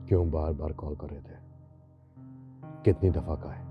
क्यों बार बार कॉल कर रहे थे? कितनी दफा का है?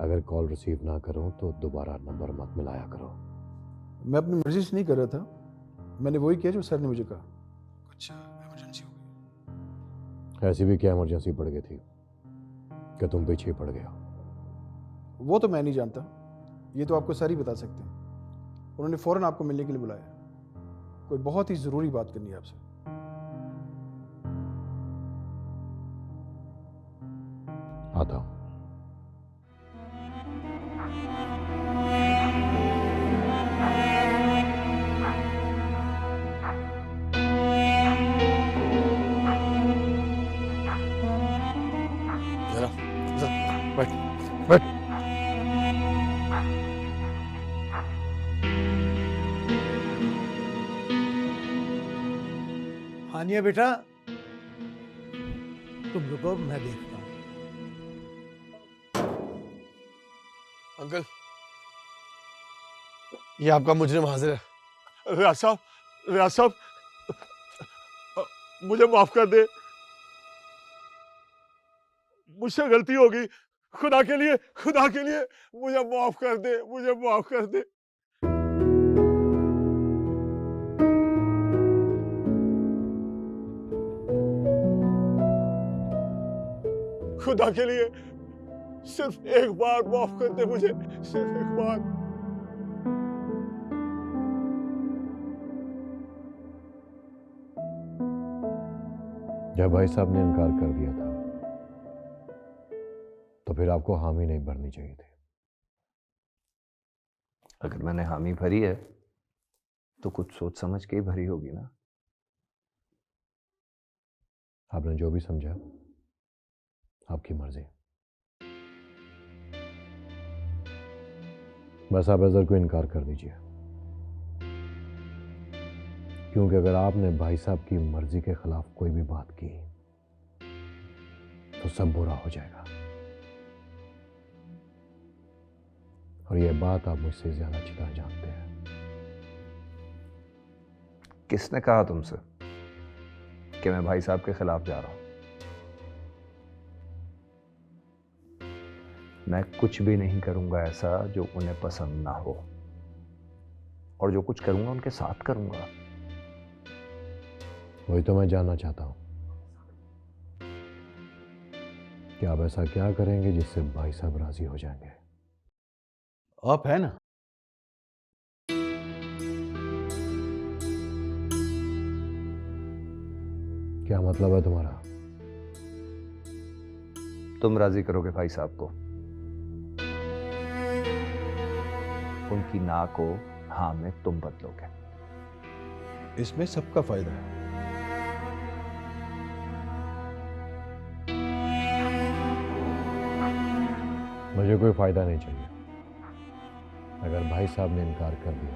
अगर कॉल रिसीव ना करो तो दोबारा नंबर मत मिलाया करो। मैं अपनी मर्जी से नहीं कर रहा था, मैंने वही किया जो सर ने मुझे कहा। कुछ इमरजेंसी हो गई। ऐसी भी क्या इमरजेंसी पड़ गई थी कि तुम पीछे पड़ गए हो? वो तो मैं नहीं जानता, ये तो आपको सर ही बता सकते हैं। उन्होंने फ़ौरन आपको मिलने के लिए बुलाया, कोई बहुत ही ज़रूरी बात करनी है आपसे। आता हूं। जरा बैठ बैठ। हानिया बेटा, तुम रुको, मैं देखता हूँ। अंकल, ये आपका मुजरिम हाजिर है। रियाज साहब, रियाज साहब, मुझे माफ कर दे, मुझसे गलती होगी। खुदा के लिए, खुदा के लिए मुझे माफ कर दे, मुझे माफ कर दे। खुदा के लिए सिर्फ एक बार माफ कर दे मुझे, सिर्फ एक बार। जब भाई साहब ने इनकार कर दिया था तो फिर आपको हामी नहीं भरनी चाहिए थी। अगर मैंने हामी भरी है तो कुछ सोच समझ के ही भरी होगी ना। आपने जो भी समझा आपकी मर्जी। बस आप अजहर को इनकार कर दीजिए, क्योंकि अगर आपने भाई साहब की मर्जी के खिलाफ कोई भी बात की तो सब बुरा हो जाएगा। और यह बात आप मुझसे ज्यादा अच्छी तरह जानते हैं। किसने कहा तुमसे कि मैं भाई साहब के खिलाफ जा रहा हूं? मैं कुछ भी नहीं करूंगा ऐसा जो उन्हें पसंद ना हो, और जो कुछ करूंगा उनके साथ करूंगा। वही तो मैं जानना चाहता हूं कि आप ऐसा क्या करेंगे जिससे भाई साहब राजी हो जाएंगे। आप है ना? क्या मतलब है तुम्हारा? तुम राजी करोगे भाई साहब को? उनकी ना को हाँ में तुम बदलोगे? इसमें सबका फायदा है। मुझे कोई फायदा नहीं चाहिए। अगर भाई साहब ने इनकार कर दिया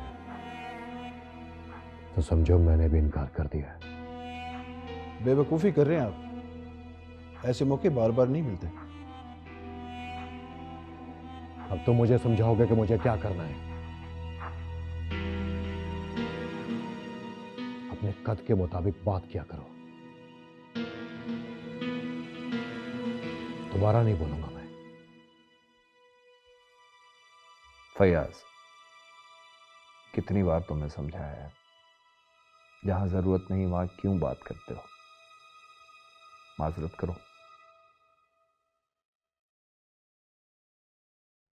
तो समझो मैंने भी इनकार कर दिया है। बेवकूफ़ी कर रहे हैं आप, ऐसे मौके बार बार नहीं मिलते। अब तो मुझे समझाओगे कि मुझे क्या करना है। अपने कद के मुताबिक बात किया करो। दोबारा नहीं बोलूंगा मैं। फैयाज, कितनी बार तुम्हें समझाया है, जहां जरूरत नहीं वहां क्यों बात करते हो? माजरत करो।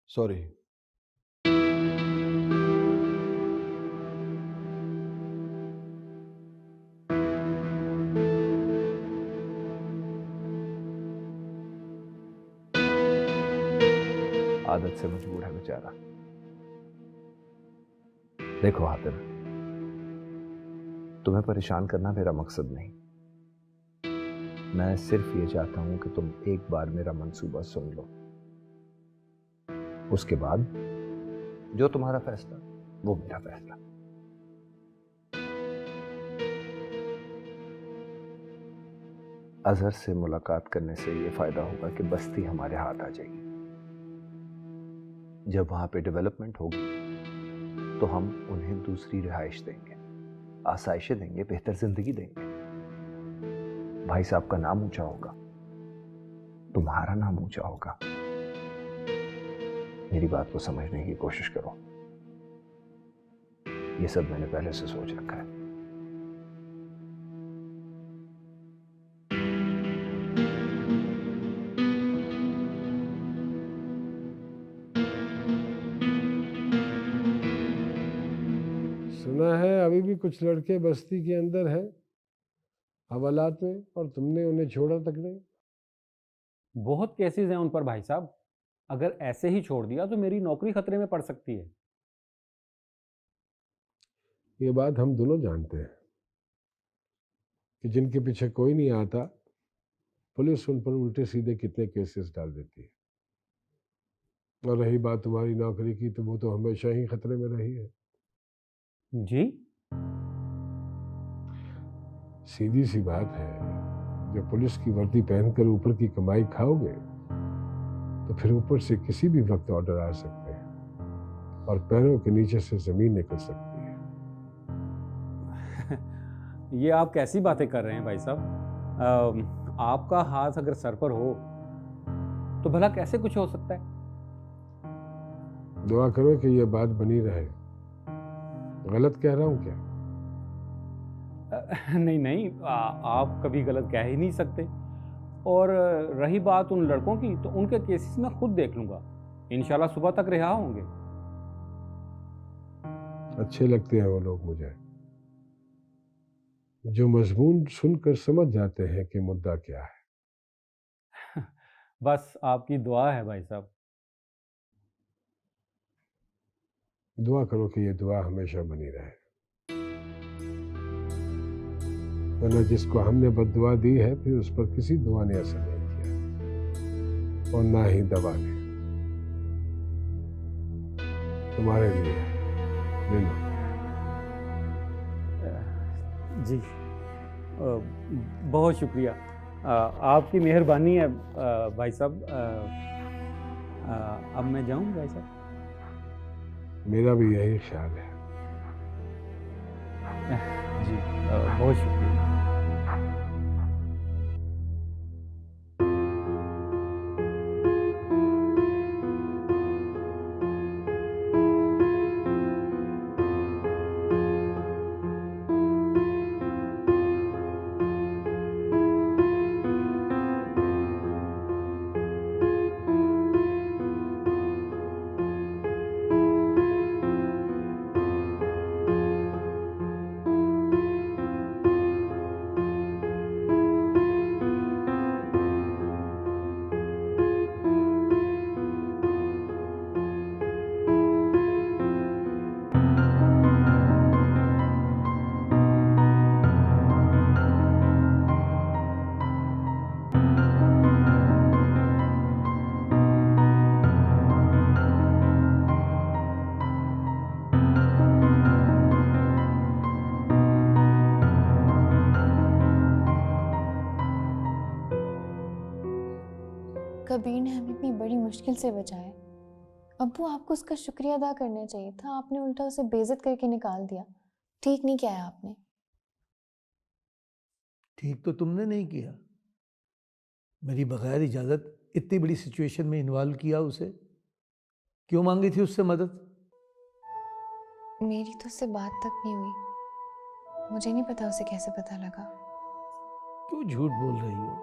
सॉरी। आदत से मजबूर है बेचारा। देखो हातिम, तुम्हें परेशान करना मेरा मकसद नहीं। मैं सिर्फ ये चाहता हूं कि तुम एक बार मेरा मंसूबा सुन लो, उसके बाद जो तुम्हारा फैसला वो मेरा फैसला। अजहर से मुलाकात करने से ये फायदा होगा कि बस्ती हमारे हाथ आ जाएगी। जब वहां पे डेवलपमेंट होगी तो हम उन्हें दूसरी रिहाइश देंगे, आसाइशें देंगे, बेहतर जिंदगी देंगे। भाई साहब का नाम ऊंचा होगा, तुम्हारा नाम ऊंचा होगा। मेरी बात को समझने की कोशिश करो। ये सब मैंने पहले से सोच रखा है। सुना है अभी भी कुछ लड़के बस्ती के अंदर हैं हवालात में, और तुमने उन्हें छोड़ा तक नहीं। बहुत केसेस हैं उन पर भाई साहब। अगर ऐसे ही छोड़ दिया तो मेरी नौकरी खतरे में पड़ सकती है। ये बात हम दोनों जानते हैं कि जिनके पीछे कोई नहीं आता, पुलिस उन पर उल्टे सीधे कितने केसेस डाल देती है। और रही बात तुम्हारी नौकरी की, तो वो तो हमेशा ही खतरे में रही है। जी? सीधी सी बात है, जब पुलिस की वर्दी पहनकर ऊपर की कमाई खाओगे तो फिर ऊपर से किसी भी वक्त ऑर्डर आ सकते हैं और पैरों के नीचे से जमीन निकल सकती है। ये आप कैसी बातें कर रहे हैं भाई साहब? आपका हाथ अगर सर पर हो तो भला कैसे कुछ हो सकता है? दुआ करो कि ये बात बनी रहे। गलत कह रहा हूं क्या? नहीं नहीं, आप कभी गलत कह ही नहीं सकते। और रही बात उन लड़कों की, तो उनके केसेस मैं खुद देख लूंगा। इंशाल्लाह सुबह तक रिहा होंगे। अच्छे लगते हैं वो लोग मुझे, जो मजमून सुनकर समझ जाते हैं कि मुद्दा क्या है। बस आपकी दुआ है भाई साहब। दुआ करो कि ये दुआ हमेशा बनी रहे, वरना जिसको हमने बद्दुआ दी है फिर उस पर किसी दुआ ने असर नहीं किया और ना ही दवा ने। तुम्हारे लिए ले लो। जी, बहुत शुक्रिया। आपकी मेहरबानी है भाई साहब। अब मैं जाऊं भाई साहब? मेरा भी यही ख्याल है। जी, बहुत शुक्रिया। कबीर ने हमें इतनी बड़ी मुश्किल से बचाया। अब्बू, आपको उसका शुक्रिया अदा करना चाहिए था। आपने उल्टा उसे बेइज्जत करके निकाल दिया। ठीक नहीं किया है आपने। ठीक तो तुमने नहीं किया। मेरी बगैर इजाज़त इतनी बड़ी सिचुएशन में इन्वॉल्व किया उसे। क्यों मांगी थी उससे मदद? मेरी तो उससे बात तक नहीं हुई। मुझे नहीं पता उसे कैसे पता लगा। क्यों झूठ बोल रही हो?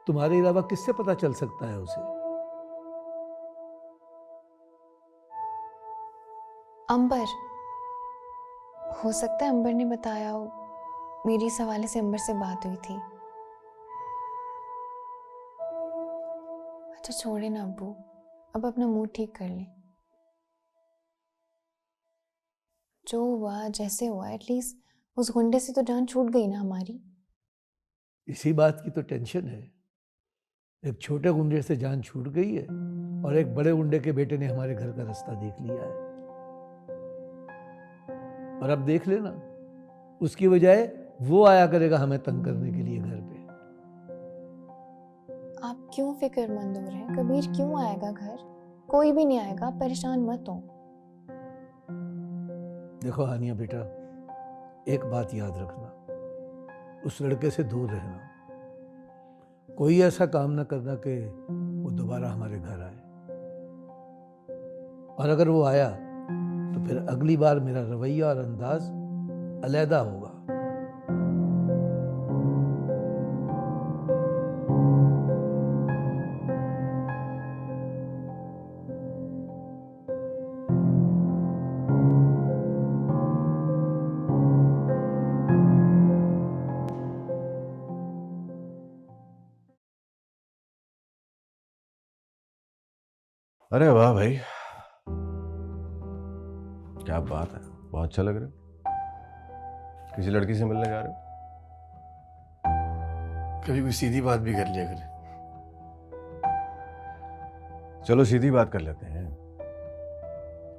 तुम्हारे अलावा किससे पता चल सकता है उसे? अंबर, हो सकता है अंबर ने बताया हो। मेरी इस हवाले से अंबर से बात हुई थी। अच्छा छोड़े ना अब्बू, अब अपना मूड ठीक कर ले। जो हुआ जैसे हुआ, एटलीस्ट उस गुंडे से तो जान छूट गई ना हमारी। इसी बात की तो टेंशन है। एक छोटे गुंडे से जान छूट गई है और एक बड़े गुंडे के बेटे ने हमारे घर का रास्ता देख लिया है। और अब देख लेना, उसकी बजाय वो आया करेगा हमें तंग करने के लिए घर पे। आप क्यों फिक्रमंद हो रहे हैं? कबीर क्यों आएगा घर? कोई भी नहीं आएगा, आप परेशान मत हो। देखो हानिया बेटा, एक बात याद रखना, उस लड़के से दूर रहना। कोई ऐसा काम ना करना कि वो दोबारा हमारे घर आए, और अगर वो आया तो फिर अगली बार मेरा रवैया और अंदाज अलहदा होगा। अरे वाह भाई, क्या बात है, बहुत अच्छा लग रहा है। किसी लड़की से मिलने जा रहे हो? कभी कोई सीधी बात भी कर लिया करे। चलो सीधी बात कर लेते हैं।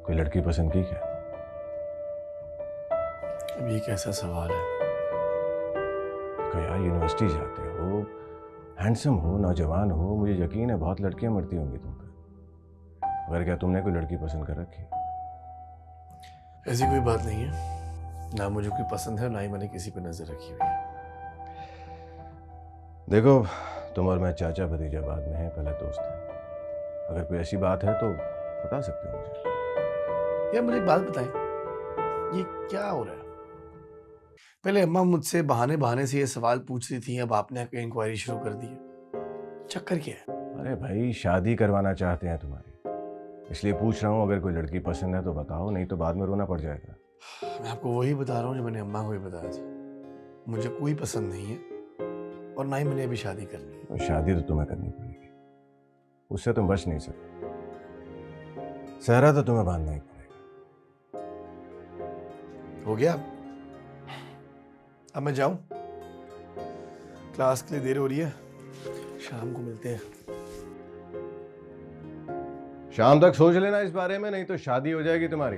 कोई लड़की पसंद की क्या? अब ये कैसा सवाल है? तो यार यूनिवर्सिटी जाते हो, हैंडसम हो, नौजवान हो, मुझे यकीन है बहुत लड़कियां मरती होंगी तुम पे। अगर क्या तुमने कोई लड़की पसंद कर रखी? ऐसी कोई बात नहीं है, ना मुझे कोई पसंद है, ना ही मैंने किसी पे नजर रखी हुई है। देखो, तुम और मैं चाचा भतीजा बाद में हैं, पहले दोस्त हैं। अगर कोई ऐसी बात है तो बता सकते हो मुझे। यार मुझे एक बात बताएं, ये क्या हो रहा है? पहले अम्मा मुझसे बहाने बहाने से ये सवाल पूछ रही थी, अब आपने आके इंक्वायरी शुरू कर दी है। चक्कर क्या है? अरे भाई, शादी करवाना चाहते हैं तुम्हारी, इसलिए पूछ रहा हूँ। अगर कोई लड़की पसंद है तो बताओ, नहीं तो बाद में रोना पड़ जाएगा। मैं आपको वही बता रहा हूँ जो मैंने अम्मा को भी बताया था। मुझे कोई पसंद नहीं है और ना ही मैंने अभी शादी करनी है। तो शादी तो तुम्हें करनी पड़ेगी, उससे तुम बच नहीं सकते। सहरा तो तुम्हें बांधना ही पड़ेगा। हो गया? अब मैं जाऊं? क्लास के लिए देर हो रही है, शाम को मिलते हैं। शाम तक सोच लेना इस बारे में, नहीं तो शादी हो जाएगी तुम्हारी।